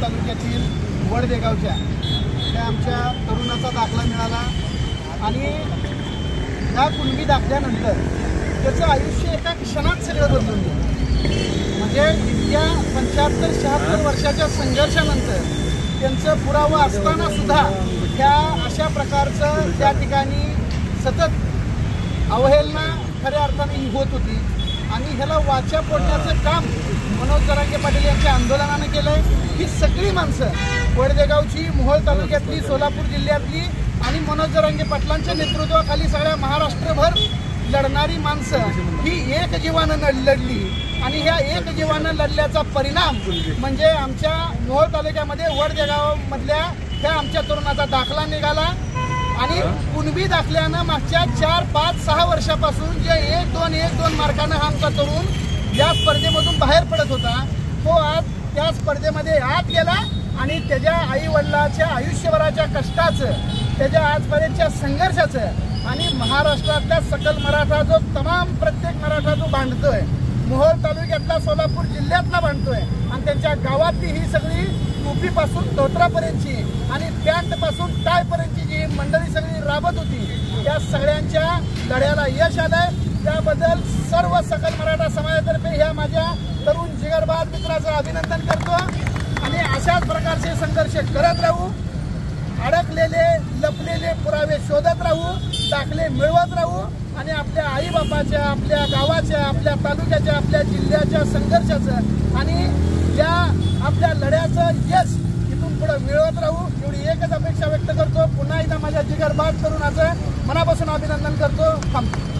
तालुक्यातील वडदेगावच्या त्या आमच्या तरुणाचा दाखला मिळाला आणि या कुणबी दाखल्यानंतर त्याचं आयुष्य एका क्षणात सगळं बदलून गेलं। म्हणजे इतक्या 75-76 वर्षाच्या संघर्षानंतर त्यांचं पुरावा असताना सुद्धा त्या अशा प्रकारचं त्या ठिकाणी सतत अवहेलना खऱ्या अर्थाने ही होत होती आणि ह्याला वाचा फोडण्याचं काम मनोज जरांगे पाटील यांच्या आंदोलनानं केलंय। ही सगळी माणसं वडदेगावची, मोहोळ तालुक्यातली, सोलापूर जिल्ह्यातली आणि मनोज जरांगे पाटलांच्या नेतृत्वाखाली सगळ्या महाराष्ट्रभर लढणारी माणसं ही एक जीवानं लढली आणि ह्या एक जीवानं लढल्याचा परिणाम म्हणजे आमच्या मोहोळ तालुक्यामध्ये वडदेगावमधल्या ह्या आमच्या तरुणाचा दाखला निघाला आणि कुणबी दाखल्यानं मागच्या 4, 5, 6 वर्षापासून जे 1-2 मार्कानं हा आमचा तरुण या स्पर्धेमधून बाहेर पडत होता तो आज त्या स्पर्धेमध्ये आत गेला आणि त्याच्या आई वडिलाच्या आयुष्यभराच्या कष्टाचं, त्याच्या आजपर्यंतच्या संघर्षाचं आणि महाराष्ट्रातल्या सकल मराठा जो तमाम प्रत्येक मराठा जो बांधतोय, मोहोळ तालुक्यातला, सोलापूर जिल्ह्यातला बांधतोय आणि त्यांच्या गावातली ही सगळी टोपीपासून धोत्रापर्यंतची आणि पॅन्टपासून टायपर्यंतची जी मंडळी सगळी राबत होती त्या सगळ्यांच्या लढ्याला यश आलंय। त्याबद्दल सर्व सकल मराठा समाजातर्फे ह्या माझ्या तरुण जिगरबाज मित्राचं अभिनंदन करतो आणि अशाच प्रकारचे संघर्ष करत राहू, अडकलेले लपलेले पुरावे शोधत राहू, दाखले मिळवत राहू आणि आपल्या आईबापाच्या, आपल्या गावाच्या, आपल्या तालुक्याच्या, आपल्या जिल्ह्याच्या संघर्षाचं आणि या आपल्या लढ्याचं यश इथून पुढे मिळवत राहू एवढी एकच अपेक्षा व्यक्त करतो। पुन्हा एकदा माझ्या जिगरबाज तरुणाचं मनापासून अभिनंदन करतो। थांबतो।